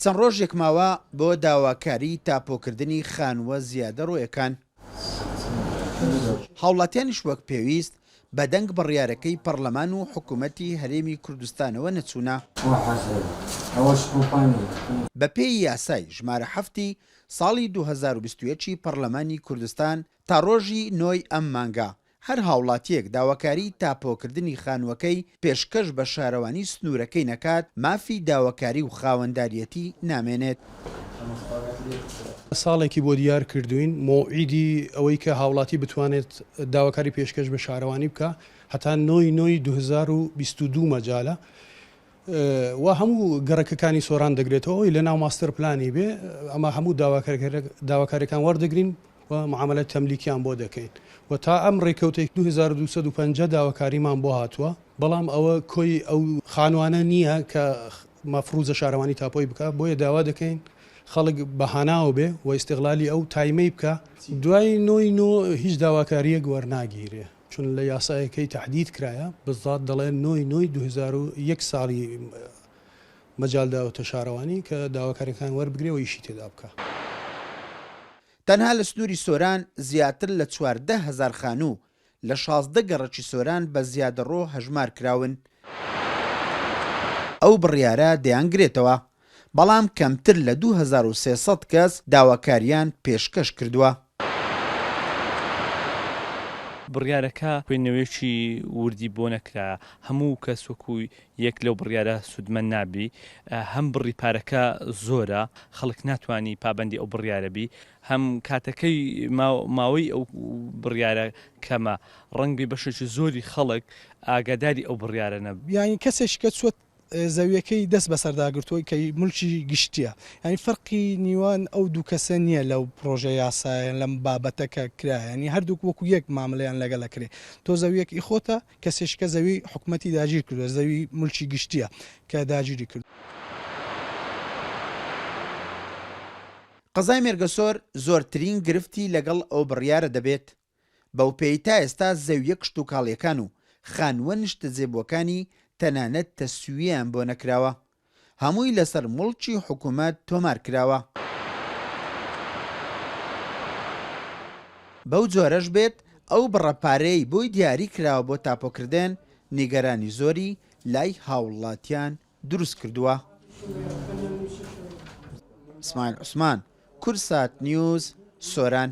چەند ڕۆژێک ماوە بۆ داواکاری تاپۆکردنی خانووە زیادە ڕۆیەکان. هاوڵاتیانیش وەک پێویست بە دەنگ بڕیارەکەی پەرلەمان و حکوومەتی هەرێمی کوردستانەوە نەچوونە. بە پێی یاسای ژمارە 7 ساڵی 2021 پەرلەمانی کوردستان تا ڕۆژی 9 ئەم مانگە هەر هاوڵاتیەک داواکاری تاپۆکردنی خانووەکەی پێشکەش بە شارەوانی سنوورەکەی نەکات مافی داواکاری و خاوەنداریەتی نامێنێت. ساڵێکی بۆ دیار کردوین مۆعیدی ئەوەی کە هاوڵاتی بتوانێت داواکاری پێشکەش بە شارەوانی بکە هەتا 9 2022 مەجالە و هەموو گەڕەکەکانی سۆران دەگرێتەوە لە ناو ماستەر پلانی بێ ئەمە هەموو داواکاریەکان وەردەگرین و معاملە تەملیکیان بۆ دەکەین و تا ئەم ڕێکەوتێک 2250 داواکاریمان بۆ هاتووە بەڵام ئەوە کۆی ئەو خانوانە نییە کە مەفروزە شارەوانی تاپۆی بکە بۆیە داوا دەکەین خەڵک بەهاناوە بێ و ئیستیغلالی ئەو تایمەی بکە دوای 9 هیچ داواکاریەک وەرناگیرێ چون لە یاسایەکەی تهدید کرایە بزات دەڵێن 9 2001 ساڵی مەجالداوەتە شارەوانی کە داواکاریەکان وەربگرێ و ئیشی تێدا بکە. تەنها لە سنووری سۆران زیاتر لە 14,000 خانوو لە 16 گەڕەکی سۆران بە زیادەڕۆ هەژمار کراون. ئەو بڕیارە دەیانگرێتەوە بەڵام کەمتر لە 2300 کەس داواکاریان پێشکەش کردووە. بڕیارەکە خوێندنەوەیەکی وردی بۆ نەکرا هەموو کەس وەکو یەک لەو بڕیارە سودمەند نابی هەم بڕی پارەکە زۆرە خەڵک ناتوانانی پابەندی ئەو بڕیارە بی هەم کاتەکەی ماوەی ئەو بڕیارە کەمە ڕەنگبی بەشێکی زۆری خەڵک ئاگاداری ئەو بڕیارە نەبوو. یانی کەسێککە چوت زەویەکەی دەست بەسەرداگرتووی کە مولکی گشتیە ینی فەرقی نیوان ئەو دوو کەسە نییە لەو پرۆژە یاسایەن لەم بابەتەکە کرایانی هەردووک وەکو یەک مامەڵەیان لەگەڵەکرێ تۆ زەویەکی خۆتە کەسێشکە زەوی حکوومەتی داگیر کردوە زەوی مولکی گشتیە کە داگیری کرد. قەزای مێرگەسۆر زۆرترین گرفتی لەگەڵ ئەو بڕیارە دەبێت بەو پێی تا ئێستا زەویە کشت و کاڵیەکان و خانووە نیشتە جێبووەکانی تەنانەت تەسویەیان بۆ نەکراوە هەمووی لەسەر موڵکی حکوومەت تۆمار کراوە. بەو جۆرەش بێت ئەو بڕەپارەی بۆی دیاری کراوە بۆ تاپۆکردن نیگەرانی زۆری لای هاوڵاتیان دروست کردووە. ئیسماعیل عوسمان، کورسات نیوز، سۆران.